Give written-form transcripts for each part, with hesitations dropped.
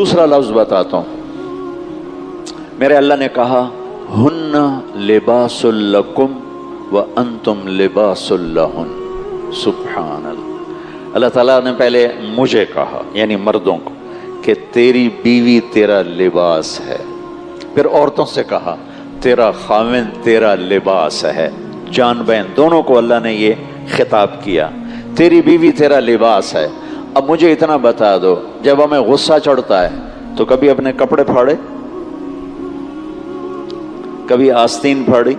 دوسرا لفظ بتاتا ہوں. میرے اللہ نے کہا ہن لباس لکم وانتم لباس لہن. سبحان اللہ. اللہ تعالیٰ نے پہلے مجھے کہا یعنی مردوں کو کہ تیری بیوی تیرا لباس ہے. پھر عورتوں سے کہا تیرا خاوند تیرا لباس ہے. جان بہن دونوں کو اللہ نے یہ خطاب کیا، تیری بیوی تیرا لباس ہے. اب مجھے اتنا بتا دو، جب ہمیں غصہ چڑھتا ہے تو کبھی اپنے کپڑے پھاڑے، کبھی آستین پھاڑی،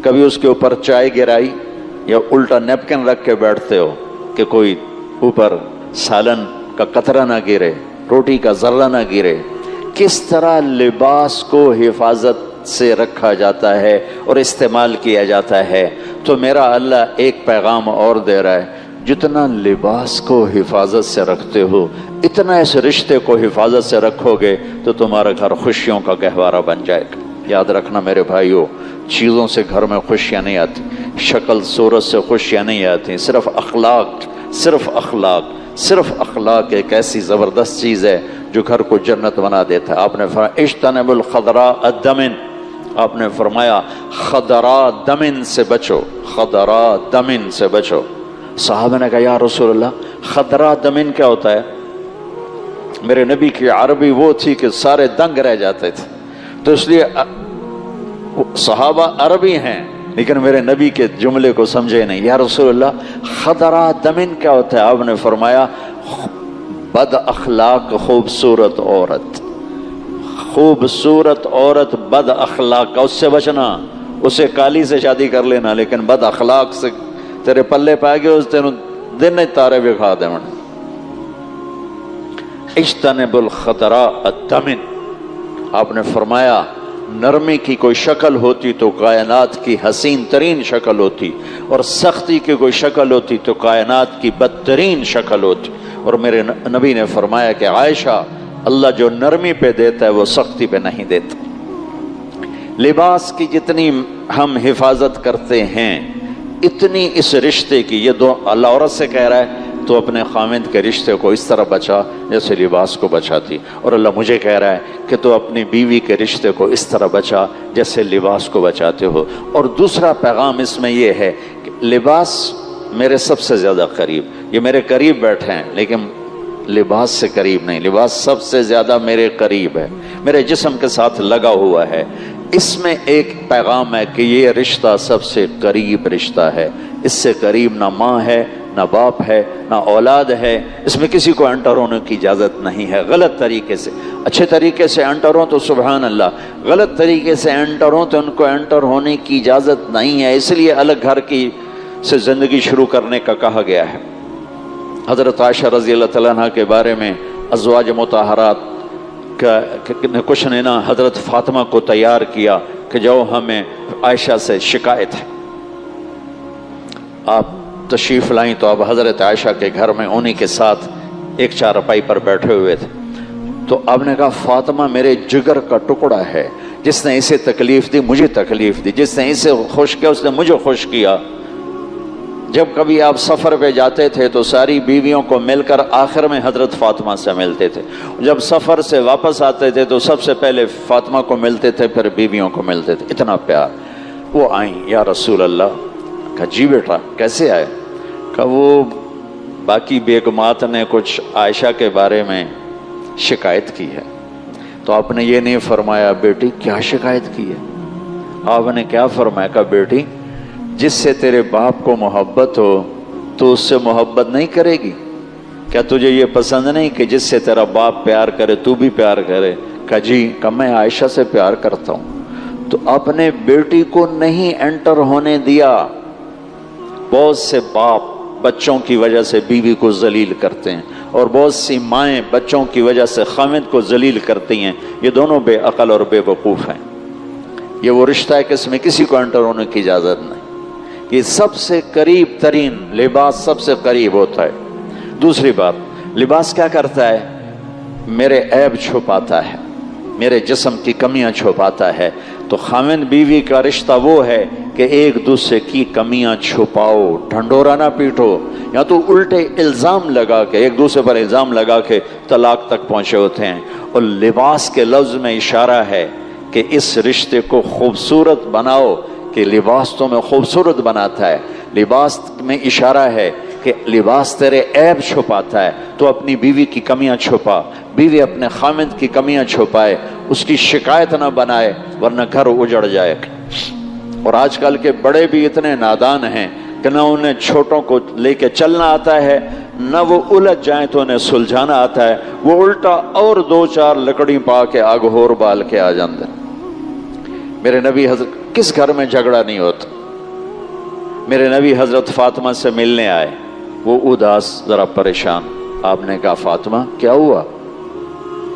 کبھی اس کے اوپر چائے گرائی، یا الٹا نیپکن رکھ کے بیٹھتے ہو کہ کوئی اوپر سالن کا قطرہ نہ گرے، روٹی کا ذرہ نہ گرے. کس طرح لباس کو حفاظت سے رکھا جاتا ہے اور استعمال کیا جاتا ہے. تو میرا اللہ ایک پیغام اور دے رہا ہے، جتنا لباس کو حفاظت سے رکھتے ہو اتنا اس رشتے کو حفاظت سے رکھو گے تو تمہارا گھر خوشیوں کا گہوارہ بن جائے گا. یاد رکھنا میرے بھائیوں، چیزوں سے گھر میں خوشیاں نہیں آتی، شکل صورت سے خوشیاں نہیں آتی، صرف اخلاق ایک ایسی زبردست چیز ہے جو گھر کو جنت بنا دیتا ہے. آپ نے فرمایا اجتنبوا الخضراء الدمن، آپ نے فرمایا خضراء دمن سے بچو، خضراء دمن سے بچو. صحابہ نے کہا یا رسول اللہ خضراء دمن کیا ہوتا ہے؟ میرے نبی کی عربی وہ تھی کہ سارے دنگ رہ جاتے تھے، تو اس لیے صحابہ عربی ہیں لیکن میرے نبی کے جملے کو سمجھے نہیں. یا رسول اللہ خضراء دمن کیا ہوتا ہے؟ آپ نے فرمایا بد اخلاق خوبصورت عورت، خوبصورت عورت بد اخلاق کا، اس سے بچنا. اسے کالی سے شادی کر لینا لیکن بد اخلاق سے تیرے پلے پائے گے اس تینوں دن تارے بکھا دے. اجتنبوا الخضراء الدمن. آپ نے فرمایا نرمی کی کوئی شکل ہوتی تو کائنات کی حسین ترین شکل ہوتی، اور سختی کی کوئی شکل ہوتی تو کائنات کی بدترین شکل ہوتی. اور میرے نبی نے فرمایا کہ عائشہ، اللہ جو نرمی پہ دیتا ہے وہ سختی پہ نہیں دیتا. لباس کی جتنی ہم حفاظت کرتے ہیں اتنی اس رشتے کی، یہ دو اللہ عورت سے کہہ رہا ہے تو اپنے خاوند کے رشتے کو اس طرح بچا جیسے لباس کو بچاتی، اور اللہ مجھے کہہ رہا ہے کہ تو اپنی بیوی کے رشتے کو اس طرح بچا جیسے لباس کو بچاتے ہو. اور دوسرا پیغام اس میں یہ ہے کہ لباس میرے سب سے زیادہ قریب، یہ میرے قریب بیٹھے ہیں لیکن لباس سے قریب نہیں، لباس سب سے زیادہ میرے قریب ہے، میرے جسم کے ساتھ لگا ہوا ہے. اس میں ایک پیغام ہے کہ یہ رشتہ سب سے قریب رشتہ ہے، اس سے قریب نہ ماں ہے، نہ باپ ہے، نہ اولاد ہے. اس میں کسی کو انٹر ہونے کی اجازت نہیں ہے غلط طریقے سے. اچھے طریقے سے انٹر ہوں تو سبحان اللہ، غلط طریقے سے انٹر ہوں تو ان کو انٹر ہونے کی اجازت نہیں ہے. اس لیے الگ گھر کی سے زندگی شروع کرنے کا کہا گیا ہے. حضرت عائشہ رضی اللہ تعالیٰ عنہ کے بارے میں ازواج مطہرات نے کچھ نے نا حضرت فاطمہ کو تیار کیا کہ جو ہمیں عائشہ سے شکایت ہے. آپ تشریف لائیں تو اب حضرت عائشہ کے گھر میں انہی کے ساتھ ایک چارپائی پر بیٹھے ہوئے تھے. تو آپ نے کہا فاطمہ میرے جگر کا ٹکڑا ہے، جس نے اسے تکلیف دی مجھے تکلیف دی، جس نے اسے خوش کیا اس نے مجھے خوش کیا. جب کبھی آپ سفر پہ جاتے تھے تو ساری بیویوں کو مل کر آخر میں حضرت فاطمہ سے ملتے تھے. جب سفر سے واپس آتے تھے تو سب سے پہلے فاطمہ کو ملتے تھے، پھر بیویوں کو ملتے تھے. اتنا پیار. وہ آئیں یا رسول اللہ. کہا جی بیٹا کیسے آئے؟ کہا وہ باقی بیگمات نے کچھ عائشہ کے بارے میں شکایت کی ہے. تو آپ نے یہ نہیں فرمایا بیٹی کیا شکایت کی ہے؟ آپ نے کیا فرمایا؟ کہا بیٹی جس سے تیرے باپ کو محبت ہو تو اس سے محبت نہیں کرے گی؟ کیا تجھے یہ پسند نہیں کہ جس سے تیرا باپ پیار کرے تو بھی پیار کرے؟ کہا جی. کہ میں عائشہ سے پیار کرتا ہوں. تو اپنے بیٹی کو نہیں انٹر ہونے دیا. بہت سے باپ بچوں کی وجہ سے بیوی کو ذلیل کرتے ہیں اور بہت سی مائیں بچوں کی وجہ سے خاوند کو ذلیل کرتی ہیں. یہ دونوں بے عقل اور بے وقوف ہیں. یہ وہ رشتہ ہے کہ اس میں کسی کو انٹر ہونے کی اجازت نہیں. یہ سب سے قریب ترین لباس سب سے قریب ہوتا ہے. دوسری بات، لباس کیا کرتا ہے؟ میرے عیب چھپاتا ہے، میرے جسم کی کمیاں چھپاتا ہے تو خاوند بیوی کا رشتہ وہ ہے کہ ایک دوسرے کی کمیاں چھپاؤ، ڈھنڈورا نہ پیٹو، یا تو الٹے الزام لگا کے ایک دوسرے پر الزام لگا کے طلاق تک پہنچے ہوتے ہیں۔ اور لباس کے لفظ میں اشارہ ہے کہ اس رشتے کو خوبصورت بناؤ، کہ لباس تمہیں خوبصورت بناتا ہے۔ لباس میں اشارہ ہے کہ لباس تیرے عیب چھپاتا ہے، تو اپنی بیوی کی کمیاں چھپا، بیوی اپنے خامد کی کمیاں چھپائے، اس کی شکایت نہ بنائے ورنہ گھر اجڑ جائے۔ اور آج کل کے بڑے بھی اتنے نادان ہیں کہ نہ انہیں چھوٹوں کو لے کے چلنا آتا ہے، نہ وہ الجھ جائیں تو انہیں سلجھانا آتا ہے، وہ الٹا اور دو چار لکڑی پا کے آگ ہور بال کے آ جاندے۔ میرے نبی حضرت کس گھر میں جھگڑا نہیں ہوتا؟ میرے نبی حضرت فاطمہ سے ملنے آئے، وہ اداس، ذرا پریشان۔ آپ نے کہا فاطمہ کیا ہوا؟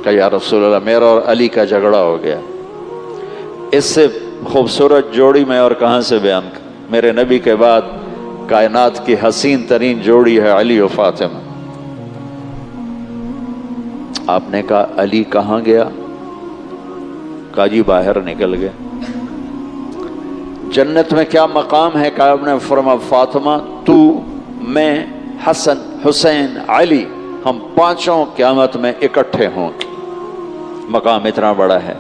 کہ یا رسول اللہ میرا اور علی کا جھگڑا ہو گیا۔ اس سے خوبصورت جوڑی میں اور کہاں سے بیان کر؟ میرے نبی کے بعد کائنات کی حسین ترین جوڑی ہے علی و فاطمہ۔ آپ نے کہا علی کہاں گیا؟ کہا جی باہر نکل گئے۔ جنت میں کیا مقام ہے؟ کہ آپ نے فرمایا فاطمہ تو، میں، حسن، حسین، علی، ہم پانچوں قیامت میں اکٹھے ہوں گے۔ مقام اتنا بڑا ہے۔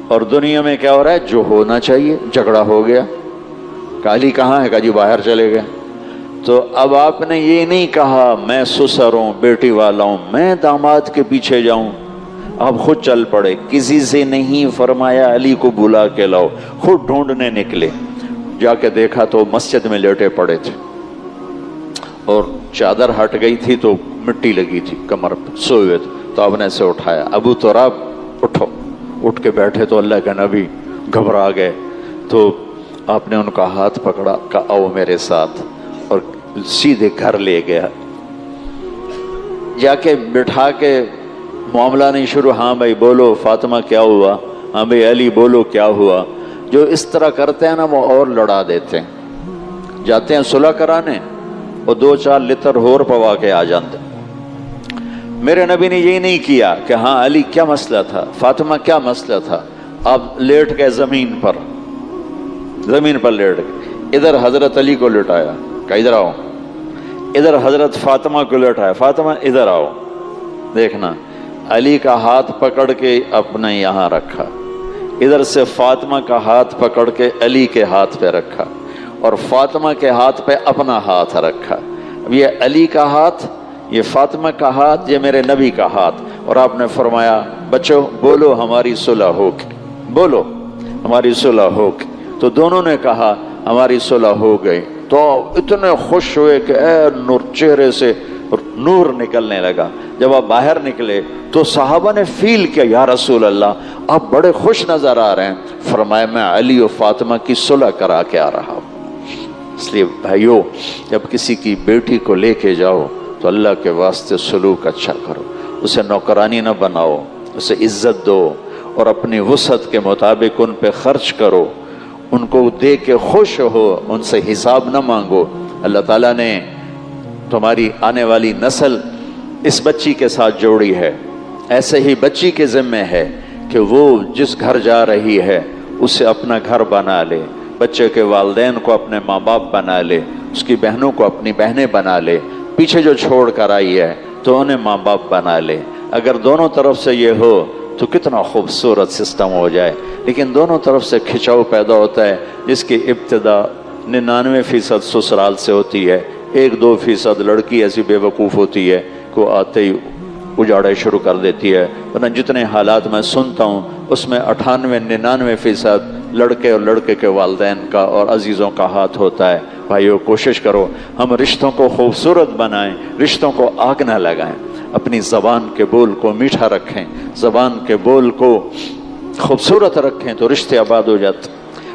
اور دنیا میں کیا ہو رہا ہے؟ جو ہونا چاہیے، جھگڑا ہو گیا۔ کہ علی کہاں ہے؟ کہ جی باہر چلے گئے۔ تو اب آپ نے یہ نہیں کہا میں سسر ہوں، بیٹی والا ہوں، میں داماد کے پیچھے جاؤں، آپ خود چل پڑے۔ کسی سے نہیں فرمایا علی کو بلا کے لاؤ، خود ڈھونڈنے نکلے۔ جا کے دیکھا تو مسجد میں لیٹے پڑے تھے اور چادر ہٹ گئی تھی تو مٹی لگی تھی کمر پہ، سوئے ہوئے تھے۔ تو آپ نے اسے اٹھایا، ابو تراب اٹھو۔ اٹھ کے بیٹھے تو اللہ کے نبی گھبرا گئے، تو آپ نے ان کا ہاتھ پکڑا، کہا آؤ میرے ساتھ، اور سیدھے گھر لے گیا۔ جا کے بٹھا کے معاملہ نہیں شروع، ہاں بھائی بولو فاطمہ کیا ہوا، ہاں بھائی علی بولو کیا ہوا۔ جو اس طرح کرتے ہیں نا وہ اور لڑا دیتے ہیں۔ جاتے ہیں صلح کرانے اور دو چار لتر ہور پوا کے آ جاتے۔ میرے نبی نے یہ نہیں کیا کہ ہاں علی کیا مسئلہ تھا، فاطمہ کیا مسئلہ تھا۔ آپ لیٹ گئے زمین پر لیٹ گئے۔ ادھر حضرت علی کو لٹایا، کہ ادھر آؤ۔ ادھر حضرت فاطمہ کو لٹایا، فاطمہ ادھر آؤ۔ دیکھنا علی کا ہاتھ پکڑ کے اپنے یہاں رکھا، ادھر سے فاطمہ کا ہاتھ پکڑ کے علی کے ہاتھ پہ رکھا، اور فاطمہ کے ہاتھ پہ اپنا ہاتھ رکھا۔ اب یہ علی کا ہاتھ، یہ فاطمہ کا ہاتھ، یہ میرے نبی کا ہاتھ۔ اور آپ نے فرمایا بچو بولو ہماری صلح ہوگی، بولو ہماری صلح ہوگی۔ تو دونوں نے کہا ہماری صلح ہو گئی۔ تو اتنے خوش ہوئے کہ اے نور، چہرے سے نور نکلنے لگا۔ جب آپ باہر نکلے تو صحابہ نے فیل کیا یا رسول اللہ آپ بڑے خوش نظر آ رہے ہیں۔ فرمایا میں علی و فاطمہ کی صلح کرا کے آ رہا ہوں۔ اس لیے بھائیو جب کسی کی بیٹی کو لے کے جاؤ تو اللہ کے واسطے سلوک اچھا کرو، اسے نوکرانی نہ بناؤ، اسے عزت دو، اور اپنی وسعت کے مطابق ان پہ خرچ کرو، ان کو دے کے خوش ہو، ان سے حساب نہ مانگو۔ اللہ تعالیٰ نے تمہاری آنے والی نسل اس بچی کے ساتھ جوڑی ہے، ایسے ہی بچی کے ذمہ ہے کہ وہ جس گھر جا رہی ہے اسے اپنا گھر بنا لے، بچے کے والدین کو اپنے ماں باپ بنا لے، اس کی بہنوں کو اپنی بہنیں بنا لے، پیچھے جو چھوڑ کر آئی ہے تو انہیں ماں باپ بنا لے۔ اگر دونوں طرف سے یہ ہو تو کتنا خوبصورت سسٹم ہو جائے۔ لیکن دونوں طرف سے کھچاؤ پیدا ہوتا ہے، جس کی ابتدا 99% سسرال سے ہوتی ہے، 1-2% لڑکی ایسی بے وقوف ہوتی ہے کہ آتے ہی اجاڑے شروع کر دیتی ہے۔ ورنہ جتنے حالات میں سنتا ہوں اس میں 98-99% لڑکے اور لڑکے کے والدین کا اور عزیزوں کا ہاتھ ہوتا ہے۔ بھائیو کوشش کرو ہم رشتوں کو خوبصورت بنائیں، رشتوں کو آگ نہ لگائیں، اپنی زبان کے بول کو میٹھا رکھیں، زبان کے بول کو خوبصورت رکھیں تو رشتے آباد ہو جاتے۔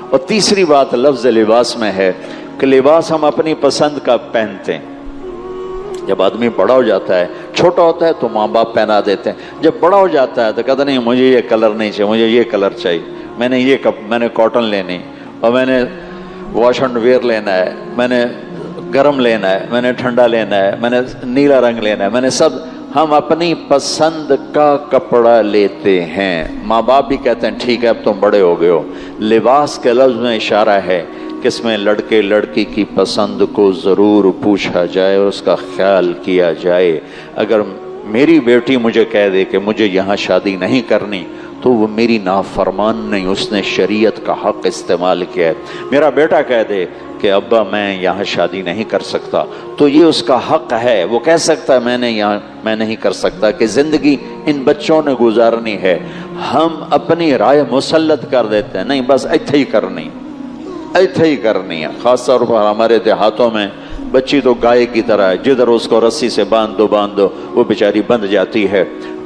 اور تیسری بات لفظ لباس میں ہے کہ لباس ہم اپنی پسند کا پہنتے ہیں۔ جب آدمی بڑا ہو جاتا ہے، چھوٹا ہوتا ہے تو ماں باپ پہنا دیتے ہیں، جب بڑا ہو جاتا ہے تو کہتا نہیں مجھے یہ کلر نہیں چاہیے، مجھے یہ کلر چاہیے، میں نے کاٹن لینی، اور میں نے واش اینڈ ویئر لینا ہے، میں نے گرم لینا ہے، میں نے ٹھنڈا لینا ہے، میں نے نیلا رنگ لینا ہے، میں نے سب ہم اپنی پسند کا کپڑا لیتے ہیں. ماں باپ بھی کہتے ہیں ٹھیک ہے اب تم بڑے ہو گئے ہو. لباس کے لفظ میں اشارہ ہے کہ اس میں لڑکے لڑکی کی پسند کو ضرور پوچھا جائے اور اس کا خیال کیا جائے. اگر میری بیٹی مجھے کہہ دے کہ مجھے یہاں شادی نہیں کرنی تو وہ میری نافرمان نہیں، اس نے شریعت کا حق استعمال کیا ہے. میرا بیٹا کہہ دے کہ ابا میں یہاں شادی نہیں کر سکتا تو یہ اس کا حق ہے، وہ کہہ سکتا ہے میں نہیں کر سکتا، کہ زندگی ان بچوں نے گزارنی ہے. ہم اپنی رائے مسلط کر دیتے ہیں، نہیں بس ایتھے ہی کرنی ہے. خاص طور پر ہمارے دیہاتوں میں بچی تو گائے کی طرح ہے، جدھر اس کو رسی سے باندھ دو وہ بیچاری بندھ جاتی ہے.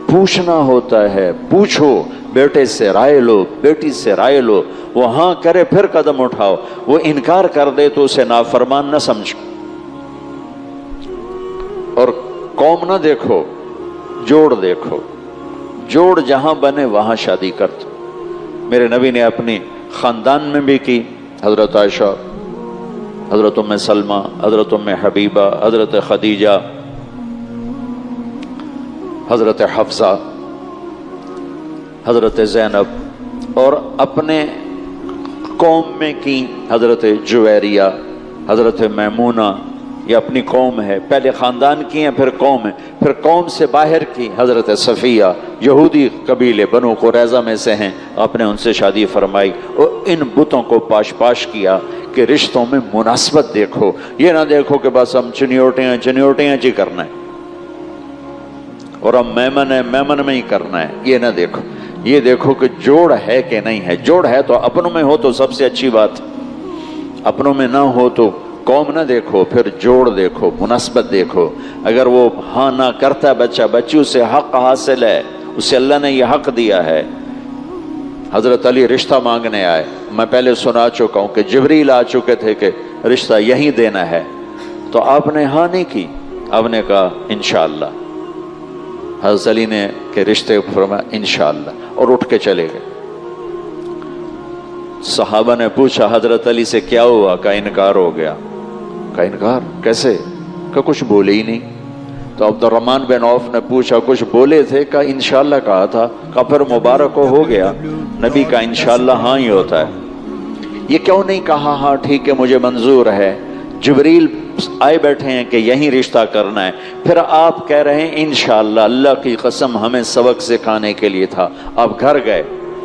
پوچھنا ہوتا ہے، پوچھو، بیٹے سے رائے لو، بیٹی سے رائے لو. وہ ہاں کرے پھر قدم اٹھاؤ، وہ انکار کر دے تو اسے نافرمان نہ سمجھو. اور قوم نہ دیکھو، جوڑ دیکھو. جوڑ جہاں بنے وہاں شادی کر دو. میرے نبی نے اپنی خاندان میں بھی کی. حضرت عائشہ، حضرت ام سلمہ، حضرت ام حبیبہ، حضرت خدیجہ، حضرت حفصہ، حضرت زینب، اور اپنے قوم میں کی حضرت جویریہ، حضرت میمونہ. یہ اپنی قوم ہے، پہلے خاندان کی ہیں پھر قوم ہے. پھر قوم سے باہر کی حضرت صفیہ، یہودی قبیلے بنو قریظہ میں سے ہیں، آپ نے ان سے شادی فرمائی. اور ان بتوں کو پاش پاش کیا کہ رشتوں میں مناسبت دیکھو. یہ نہ دیکھو کہ بس ہم چنیوٹیاں جی کرنا ہے اور ہم میمن میں ہی کرنا ہے. یہ نہ دیکھو، یہ دیکھو کہ جوڑ ہے کہ نہیں ہے. جوڑ ہے تو اپنوں میں ہو تو سب سے اچھی بات، اپنوں میں نہ ہو تو قوم نہ دیکھو، پھر جوڑ دیکھو، مناسبت دیکھو. اگر وہ ہاں نہ کرتا ہے بچہ بچی، اسے حق حاصل ہے، اسے اللہ نے یہ حق دیا ہے. حضرت علی رشتہ مانگنے آئے. میں پہلے سنا چکا ہوں کہ جبریل آ چکے تھے کہ رشتہ یہیں دینا ہے. تو آپ نے ہاں نہیں کی، آپ نے کہا انشاءاللہ. حضرت علی نے کہ رشتے فرمایا انشاءاللہ، اور اٹھ کے چلے گئے. صحابہ نے پوچھا حضرت علی سے کیا ہوا؟ کا انکار ہو گیا. کا انکار کیسے؟ کہ کچھ بولے ہی نہیں. تو عبد الرحمن بن عوف نے پوچھا کچھ بولے تھے؟ کہ انشاءاللہ کہا تھا. کہ پھر مبارک ہو گیا. نبی کا انشاءاللہ ہاں ہی ہوتا ہے. یہ کیوں نہیں کہا ہاں ٹھیک ہے مجھے منظور ہے؟ جبریل آئے بیٹھے ہیں کہ یہیں رشتہ کرنا ہے، پھر آپ کہہ رہے ہیں انشاءاللہ. اللہ کی قسم ہمیں سبق سکھانے کے لیے تھا. آپ گھر گئے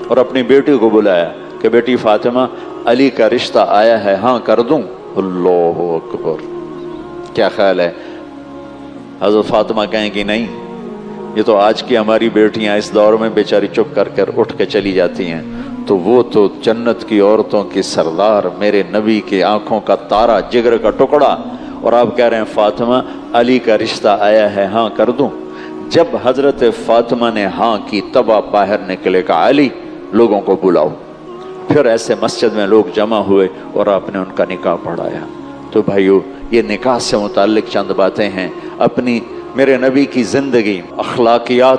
اور اپنی بیٹی کو بلایا کہ بیٹی فاطمہ علی کا رشتہ آیا ہے، ہاں کر دوں؟ اللہ اکبر، کیا خیال ہے؟ حضرت فاطمہ کہیں کہ نہیں، یہ تو آج کی ہماری بیٹیاں اس دور میں بیچاری چپ کر اٹھ کے چلی جاتی ہیں، تو وہ تو جنت کی عورتوں کی سردار، میرے نبی کی آنکھوں کا تارا، جگر کا ٹکڑا. اور آپ کہہ رہے ہیں فاطمہ علی کا رشتہ آیا ہے، ہاں کر دوں؟ جب حضرت فاطمہ نے ہاں کی تب آپ باہر نکلے. کہا علی لوگوں کو بلاؤ. پھر ایسے مسجد میں لوگ جمع ہوئے اور آپ نے ان کا نکاح پڑھایا. تو بھائیو، یہ نکاح سے متعلق چند باتیں ہیں. اپنی میرے نبی کی زندگی، اخلاقیات